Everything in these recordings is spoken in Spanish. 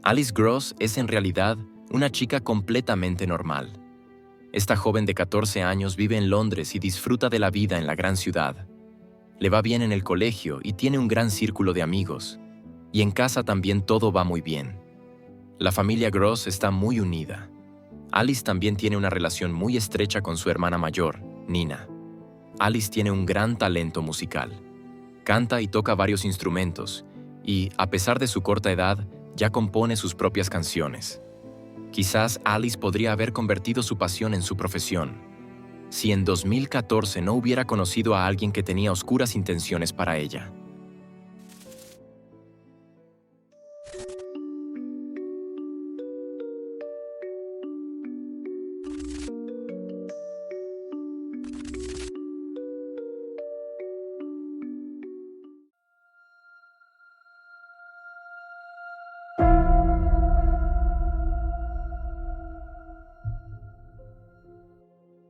Alice Gross es en realidad una chica completamente normal. Esta joven de 14 años vive en Londres y disfruta de la vida en la gran ciudad. Le va bien en el colegio y tiene un gran círculo de amigos. Y en casa también todo va muy bien. La familia Gross está muy unida. Alice también tiene una relación muy estrecha con su hermana mayor, Nina. Alice tiene un gran talento musical. Canta y toca varios instrumentos, y, a pesar de su corta edad, ya compone sus propias canciones. Quizás Alice podría haber convertido su pasión en su profesión, si en 2014 no hubiera conocido a alguien que tenía oscuras intenciones para ella.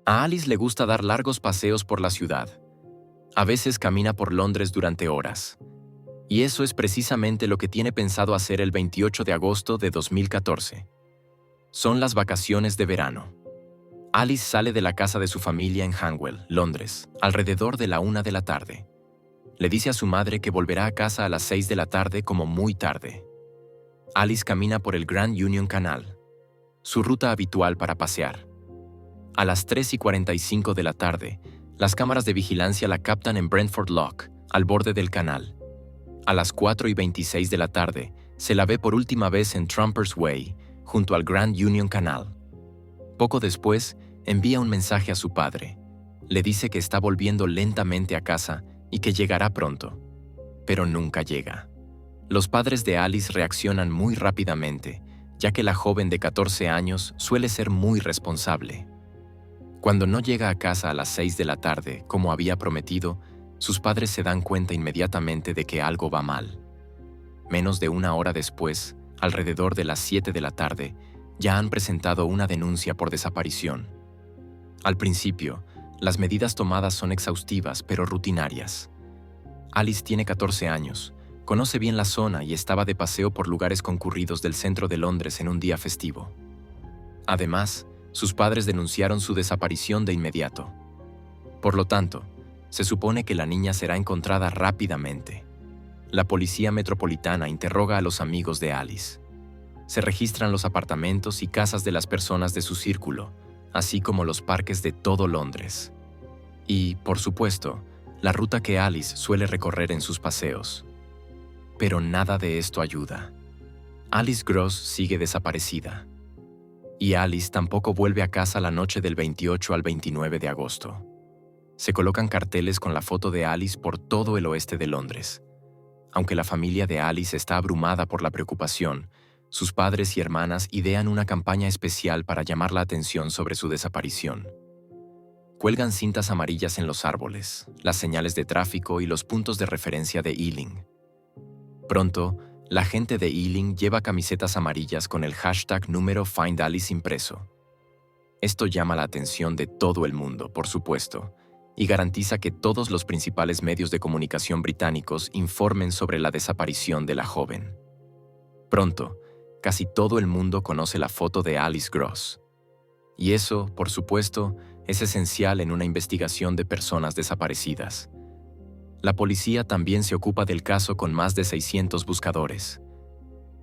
A Alice le gusta dar largos paseos por la ciudad. A veces camina por Londres durante horas. Y eso es precisamente lo que tiene pensado hacer el 28 de agosto de 2014. Son las vacaciones de verano. Alice sale de la casa de su familia en Hanwell, Londres, alrededor de la 1 de la tarde. Le dice a su madre que volverá a casa a las 6 de la tarde como muy tarde. Alice camina por el Grand Union Canal, su ruta habitual para pasear. A las 3:45 de la tarde, las cámaras de vigilancia la captan en Brentford Lock, al borde del canal. A las 4:26 de la tarde, se la ve por última vez en Trumpers Way, junto al Grand Union Canal. Poco después, envía un mensaje a su padre. Le dice que está volviendo lentamente a casa y que llegará pronto. Pero nunca llega. Los padres de Alice reaccionan muy rápidamente, ya que la joven de 14 años suele ser muy responsable. Cuando no llega a casa a las 6 de la tarde, como había prometido, sus padres se dan cuenta inmediatamente de que algo va mal. Menos de una hora después, alrededor de las 7 de la tarde, ya han presentado una denuncia por desaparición. Al principio, las medidas tomadas son exhaustivas pero rutinarias. Alice tiene 14 años, conoce bien la zona y estaba de paseo por lugares concurridos del centro de Londres en un día festivo. Además, sus padres denunciaron su desaparición de inmediato. Por lo tanto, se supone que la niña será encontrada rápidamente. La policía metropolitana interroga a los amigos de Alice. Se registran los apartamentos y casas de las personas de su círculo, así como los parques de todo Londres. Y, por supuesto, la ruta que Alice suele recorrer en sus paseos. Pero nada de esto ayuda. Alice Gross sigue desaparecida. Y Alice tampoco vuelve a casa la noche del 28 al 29 de agosto. Se colocan carteles con la foto de Alice por todo el oeste de Londres. Aunque la familia de Alice está abrumada por la preocupación, sus padres y hermanas idean una campaña especial para llamar la atención sobre su desaparición. Cuelgan cintas amarillas en los árboles, las señales de tráfico y los puntos de referencia de Ealing. Pronto, la gente de Ealing lleva camisetas amarillas con el hashtag número Find Alice impreso. Esto llama la atención de todo el mundo, por supuesto, y garantiza que todos los principales medios de comunicación británicos informen sobre la desaparición de la joven. Pronto, casi todo el mundo conoce la foto de Alice Gross. Y eso, por supuesto, es esencial en una investigación de personas desaparecidas. La policía también se ocupa del caso con más de 600 buscadores.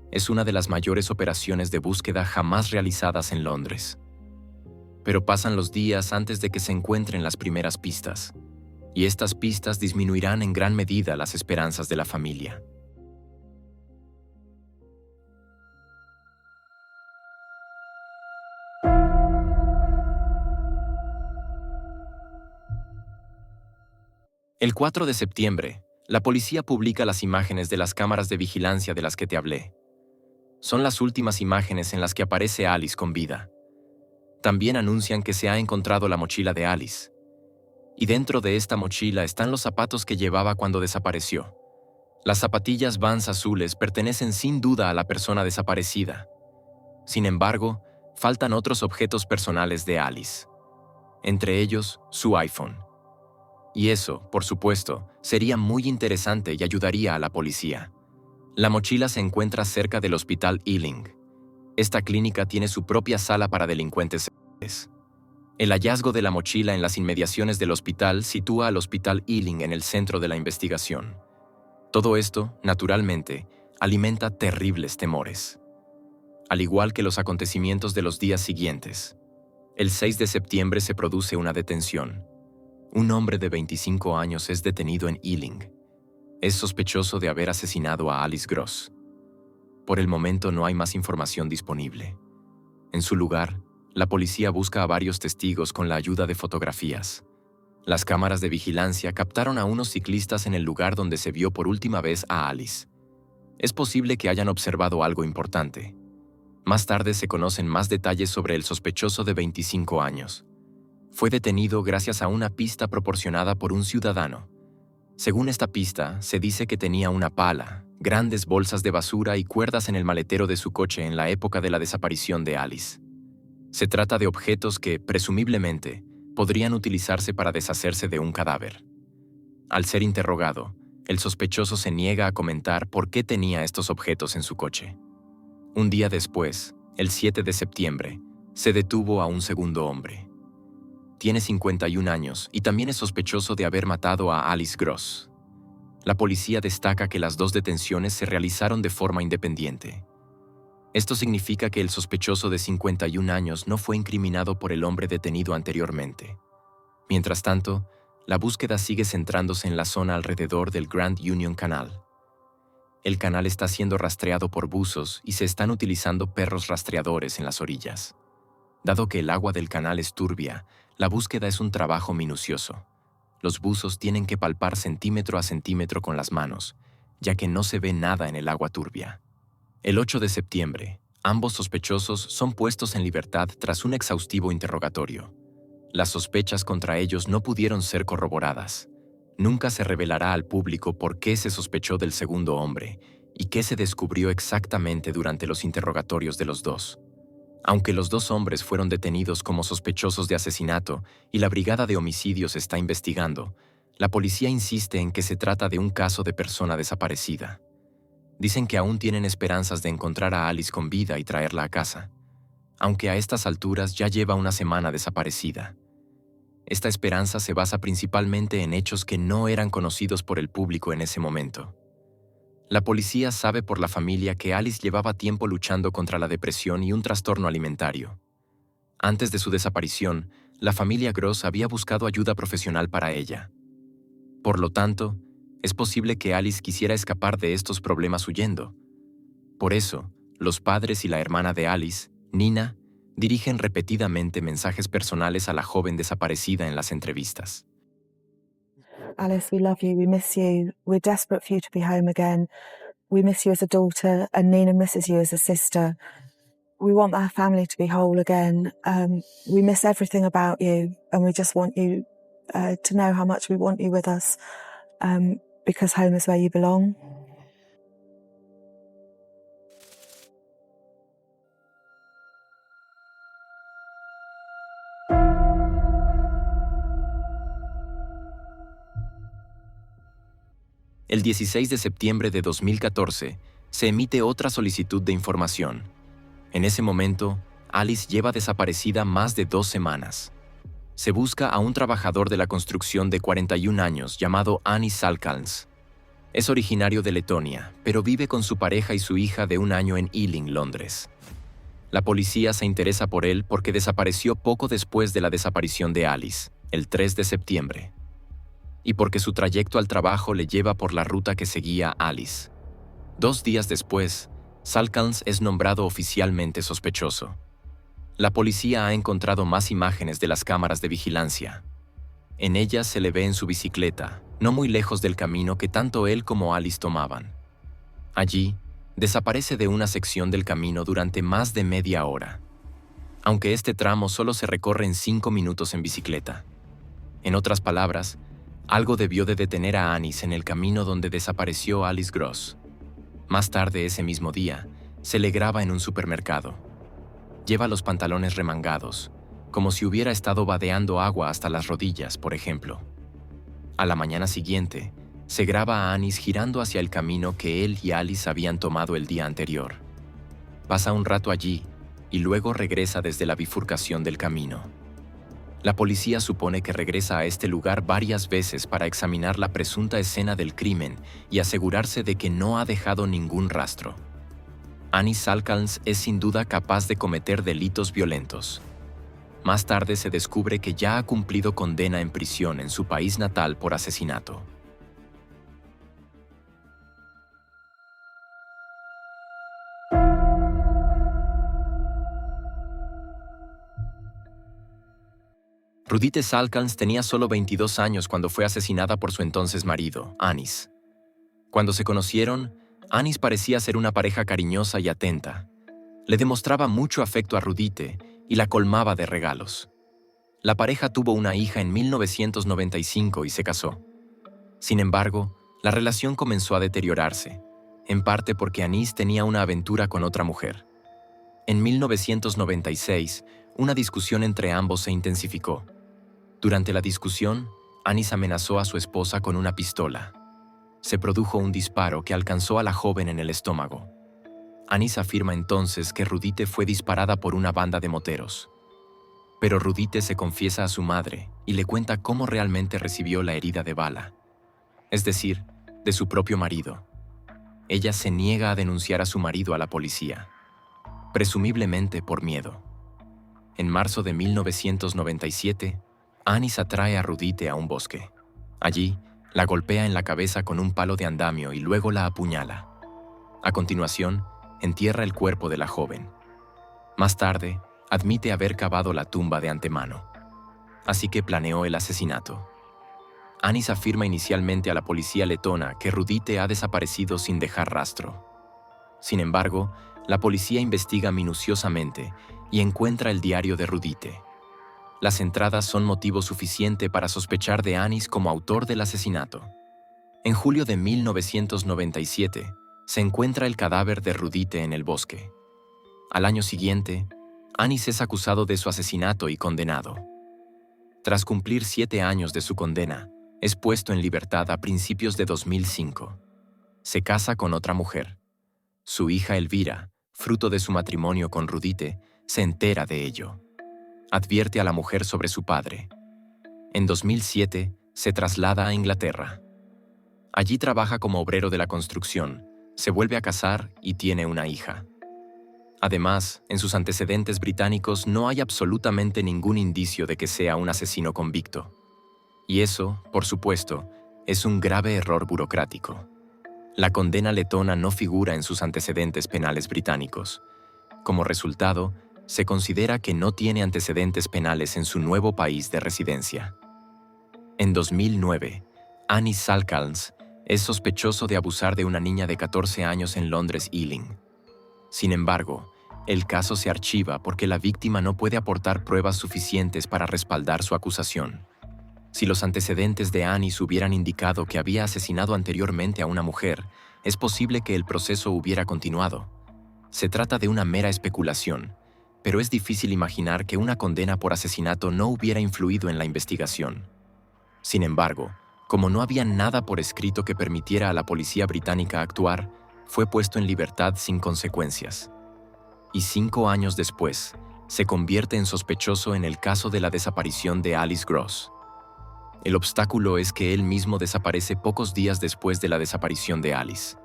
Es una de las mayores operaciones de búsqueda jamás realizadas en Londres. Pero pasan los días antes de que se encuentren las primeras pistas, y estas pistas disminuirán en gran medida las esperanzas de la familia. El 4 de septiembre, la policía publica las imágenes de las cámaras de vigilancia de las que te hablé. Son las últimas imágenes en las que aparece Alice con vida. También anuncian que se ha encontrado la mochila de Alice. Y dentro de esta mochila están los zapatos que llevaba cuando desapareció. Las zapatillas Vans azules pertenecen sin duda a la persona desaparecida. Sin embargo, faltan otros objetos personales de Alice. Entre ellos, su iPhone. Y eso, por supuesto, sería muy interesante y ayudaría a la policía. La mochila se encuentra cerca del Hospital Ealing. Esta clínica tiene su propia sala para delincuentes sexuales. El hallazgo de la mochila en las inmediaciones del hospital sitúa al Hospital Ealing en el centro de la investigación. Todo esto, naturalmente, alimenta terribles temores. Al igual que los acontecimientos de los días siguientes, el 6 de septiembre se produce una detención. Un hombre de 25 años es detenido en Ealing. Es sospechoso de haber asesinado a Alice Gross. Por el momento no hay más información disponible. En su lugar, la policía busca a varios testigos con la ayuda de fotografías. Las cámaras de vigilancia captaron a unos ciclistas en el lugar donde se vio por última vez a Alice. Es posible que hayan observado algo importante. Más tarde se conocen más detalles sobre el sospechoso de 25 años. Fue detenido gracias a una pista proporcionada por un ciudadano. Según esta pista, se dice que tenía una pala, grandes bolsas de basura y cuerdas en el maletero de su coche en la época de la desaparición de Alice. Se trata de objetos que, presumiblemente, podrían utilizarse para deshacerse de un cadáver. Al ser interrogado, el sospechoso se niega a comentar por qué tenía estos objetos en su coche. Un día después, el 7 de septiembre, se detuvo a un segundo hombre. Tiene 51 años y también es sospechoso de haber matado a Alice Gross. La policía destaca que las dos detenciones se realizaron de forma independiente. Esto significa que el sospechoso de 51 años no fue incriminado por el hombre detenido anteriormente. Mientras tanto, la búsqueda sigue centrándose en la zona alrededor del Grand Union Canal. El canal está siendo rastreado por buzos y se están utilizando perros rastreadores en las orillas. Dado que el agua del canal es turbia, la búsqueda es un trabajo minucioso. Los buzos tienen que palpar centímetro a centímetro con las manos, ya que no se ve nada en el agua turbia. El 8 de septiembre, ambos sospechosos son puestos en libertad tras un exhaustivo interrogatorio. Las sospechas contra ellos no pudieron ser corroboradas. Nunca se revelará al público por qué se sospechó del segundo hombre y qué se descubrió exactamente durante los interrogatorios de los dos. Aunque los dos hombres fueron detenidos como sospechosos de asesinato y la Brigada de Homicidios está investigando, la policía insiste en que se trata de un caso de persona desaparecida. Dicen que aún tienen esperanzas de encontrar a Alice con vida y traerla a casa, aunque a estas alturas ya lleva una semana desaparecida. Esta esperanza se basa principalmente en hechos que no eran conocidos por el público en ese momento. La policía sabe por la familia que Alice llevaba tiempo luchando contra la depresión y un trastorno alimentario. Antes de su desaparición, la familia Gross había buscado ayuda profesional para ella. Por lo tanto, es posible que Alice quisiera escapar de estos problemas huyendo. Por eso, los padres y la hermana de Alice, Nina, dirigen repetidamente mensajes personales a la joven desaparecida en las entrevistas. Alice, we love you, we miss you, we're desperate for you to be home again. We miss you as a daughter, and Nina misses you as a sister. We want our family to be whole again. We miss everything about you, and we just want you to know how much we want you with us, because home is where you belong. El 16 de septiembre de 2014, se emite otra solicitud de información. En ese momento, Alice lleva desaparecida más de 2 semanas. Se busca a un trabajador de la construcción de 41 años llamado Annis Salkans. Es originario de Letonia, pero vive con su pareja y su hija de 1 año en Ealing, Londres. La policía se interesa por él porque desapareció poco después de la desaparición de Alice, el 3 de septiembre. Y porque su trayecto al trabajo le lleva por la ruta que seguía Alice. 2 días después, Salkans es nombrado oficialmente sospechoso. La policía ha encontrado más imágenes de las cámaras de vigilancia. En ellas se le ve en su bicicleta, no muy lejos del camino que tanto él como Alice tomaban. Allí, desaparece de una sección del camino durante más de media hora, aunque este tramo solo se recorre en 5 minutos en bicicleta. En otras palabras, algo debió de detener a Annis en el camino donde desapareció Alice Gross. Más tarde ese mismo día, se le graba en un supermercado. Lleva los pantalones remangados, como si hubiera estado vadeando agua hasta las rodillas, por ejemplo. A la mañana siguiente, Se graba a Anis girando hacia el camino que él y Alice habían tomado el día anterior. Pasa un rato allí y luego regresa desde la bifurcación del camino. La policía supone que regresa a este lugar varias veces para examinar la presunta escena del crimen y asegurarse de que no ha dejado ningún rastro. Anis Salcalns es sin duda capaz de cometer delitos violentos. Más tarde se descubre que ya ha cumplido condena en prisión en su país natal por asesinato. Rudite Salcalns tenía solo 22 años cuando fue asesinada por su entonces marido, Anis. Cuando se conocieron, Anis parecía ser una pareja cariñosa y atenta. Le demostraba mucho afecto a Rudite y la colmaba de regalos. La pareja tuvo una hija en 1995 y se casó. Sin embargo, la relación comenzó a deteriorarse, en parte porque Anis tenía una aventura con otra mujer. En 1996, una discusión entre ambos se intensificó. Durante la discusión, Anis amenazó a su esposa con una pistola. Se produjo un disparo que alcanzó a la joven en el estómago. Anis afirma entonces que Rudite fue disparada por una banda de moteros. Pero Rudite se confiesa a su madre y le cuenta cómo realmente recibió la herida de bala, es decir, de su propio marido. Ella se niega a denunciar a su marido a la policía, presumiblemente por miedo. En marzo de 1997, Anis atrae a Rudite a un bosque. Allí, la golpea en la cabeza con un palo de andamio y luego la apuñala. A continuación, entierra el cuerpo de la joven. Más tarde, admite haber cavado la tumba de antemano. Así que planeó el asesinato. Anis afirma inicialmente a la policía letona que Rudite ha desaparecido sin dejar rastro. Sin embargo, la policía investiga minuciosamente y encuentra el diario de Rudite. Las entradas son motivo suficiente para sospechar de Anis como autor del asesinato. En julio de 1997, se encuentra el cadáver de Rudite en el bosque. Al año siguiente, Anis es acusado de su asesinato y condenado. Tras cumplir 7 años de su condena, es puesto en libertad a principios de 2005. Se casa con otra mujer. Su hija Elvira, fruto de su matrimonio con Rudite, se entera de ello. Advierte a la mujer sobre su padre. En 2007, se traslada a Inglaterra. Allí trabaja como obrero de la construcción, se vuelve a casar y tiene una hija. Además, en sus antecedentes británicos no hay absolutamente ningún indicio de que sea un asesino convicto. Y eso, por supuesto, es un grave error burocrático. La condena letona no figura en sus antecedentes penales británicos. Como resultado, se considera que no tiene antecedentes penales en su nuevo país de residencia. En 2009, Anis Salcalns es sospechoso de abusar de una niña de 14 años en Londres, Ealing. Sin embargo, el caso se archiva porque la víctima no puede aportar pruebas suficientes para respaldar su acusación. Si los antecedentes de Anis hubieran indicado que había asesinado anteriormente a una mujer, es posible que el proceso hubiera continuado. Se trata de una mera especulación, pero es difícil imaginar que una condena por asesinato no hubiera influido en la investigación. Sin embargo, como no había nada por escrito que permitiera a la policía británica actuar, fue puesto en libertad sin consecuencias. Y 5 años después, se convierte en sospechoso en el caso de la desaparición de Alice Gross. El obstáculo es que él mismo desaparece pocos días después de la desaparición de Alice.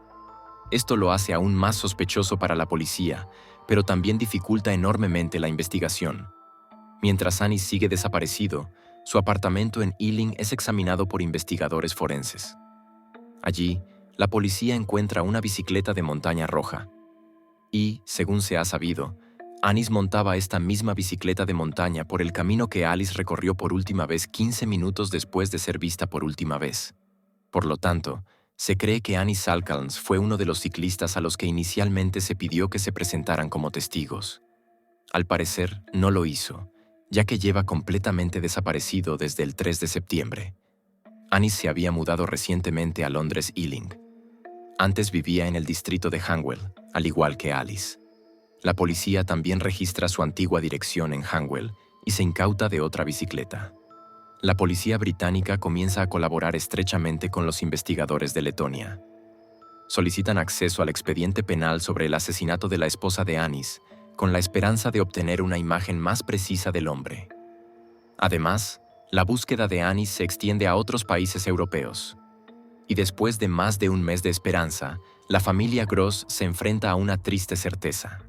Esto lo hace aún más sospechoso para la policía, pero también dificulta enormemente la investigación. Mientras Anis sigue desaparecido, su apartamento en Ealing es examinado por investigadores forenses. Allí, la policía encuentra una bicicleta de montaña roja. Y, según se ha sabido, Anis montaba esta misma bicicleta de montaña por el camino que Alice recorrió por última vez 15 minutos después de ser vista por última vez. Por lo tanto, se cree que Anis Salcalns fue uno de los ciclistas a los que inicialmente se pidió que se presentaran como testigos. Al parecer, no lo hizo, ya que lleva completamente desaparecido desde el 3 de septiembre. Anis se había mudado recientemente a Londres, Ealing. Antes vivía en el distrito de Hanwell, al igual que Alice. La policía también registra su antigua dirección en Hanwell y se incauta de otra bicicleta. La policía británica comienza a colaborar estrechamente con los investigadores de Letonia. Solicitan acceso al expediente penal sobre el asesinato de la esposa de Anis, con la esperanza de obtener una imagen más precisa del hombre. Además, la búsqueda de Anis se extiende a otros países europeos. Y después de más de un mes de esperanza, la familia Gross se enfrenta a una triste certeza.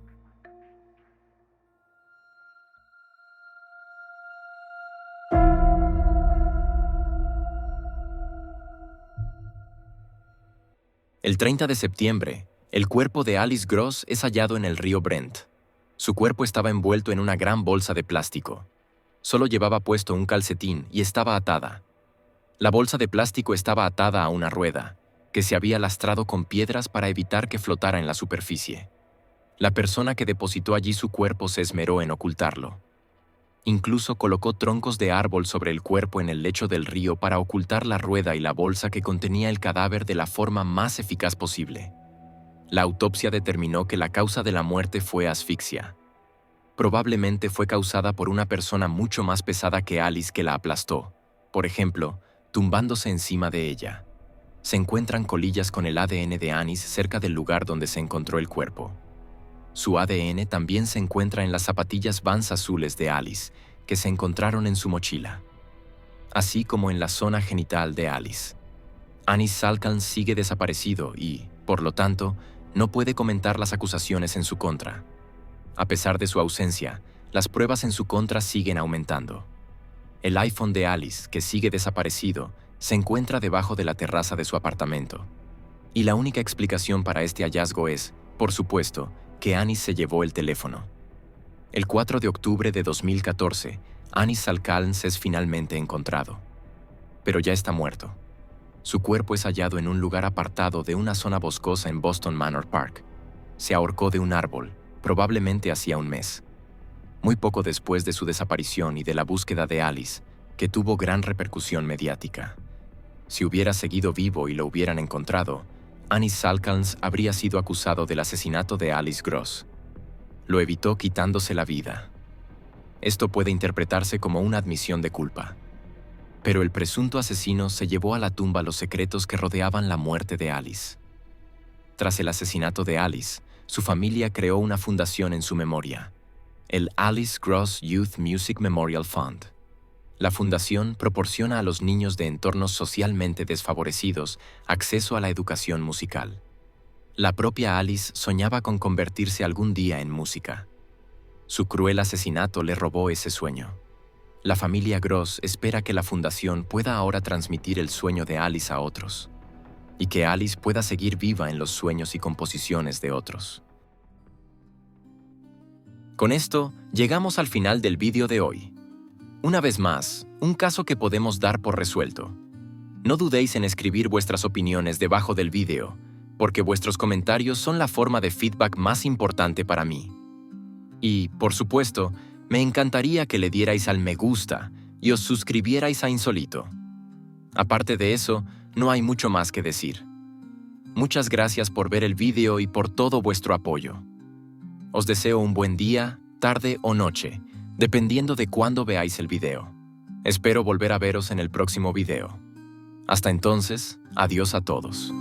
El 30 de septiembre, el cuerpo de Alice Gross es hallado en el río Brent. Su cuerpo estaba envuelto en una gran bolsa de plástico. Solo llevaba puesto un calcetín y estaba atada. La bolsa de plástico estaba atada a una rueda, que se había lastrado con piedras para evitar que flotara en la superficie. La persona que depositó allí su cuerpo se esmeró en ocultarlo. Incluso colocó troncos de árbol sobre el cuerpo en el lecho del río para ocultar la rueda y la bolsa que contenía el cadáver de la forma más eficaz posible. La autopsia determinó que la causa de la muerte fue asfixia. Probablemente fue causada por una persona mucho más pesada que Alice que la aplastó, por ejemplo, tumbándose encima de ella. Se encuentran colillas con el ADN de Anis cerca del lugar donde se encontró el cuerpo. Su ADN también se encuentra en las zapatillas Vans azules de Alice, que se encontraron en su mochila, así como en la zona genital de Alice. Anis Salkans sigue desaparecido y, por lo tanto, no puede comentar las acusaciones en su contra. A pesar de su ausencia, las pruebas en su contra siguen aumentando. El iPhone de Alice, que sigue desaparecido, se encuentra debajo de la terraza de su apartamento. Y la única explicación para este hallazgo es, por supuesto, que Anis se llevó el teléfono. El 4 de octubre de 2014, Anis Salkans es finalmente encontrado. Pero ya está muerto. Su cuerpo es hallado en un lugar apartado de una zona boscosa en Boston Manor Park. Se ahorcó de un árbol, probablemente hacía un mes. Muy poco después de su desaparición y de la búsqueda de Alice, que tuvo gran repercusión mediática. Si hubiera seguido vivo y lo hubieran encontrado, Anis Salkans habría sido acusado del asesinato de Alice Gross. Lo evitó quitándose la vida. Esto puede interpretarse como una admisión de culpa. Pero el presunto asesino se llevó a la tumba los secretos que rodeaban la muerte de Alice. Tras el asesinato de Alice, su familia creó una fundación en su memoria, el Alice Gross Youth Music Memorial Fund. La fundación proporciona a los niños de entornos socialmente desfavorecidos acceso a la educación musical. La propia Alice soñaba con convertirse algún día en música. Su cruel asesinato le robó ese sueño. La familia Gross espera que la fundación pueda ahora transmitir el sueño de Alice a otros, y que Alice pueda seguir viva en los sueños y composiciones de otros. Con esto, llegamos al final del vídeo de hoy. Una vez más, un caso que podemos dar por resuelto. No dudéis en escribir vuestras opiniones debajo del vídeo, porque vuestros comentarios son la forma de feedback más importante para mí. Y, por supuesto, me encantaría que le dierais al me gusta y os suscribierais a Insólito. Aparte de eso, no hay mucho más que decir. Muchas gracias por ver el vídeo y por todo vuestro apoyo. Os deseo un buen día, tarde o noche, dependiendo de cuándo veáis el video. Espero volver a veros en el próximo video. Hasta entonces, adiós a todos.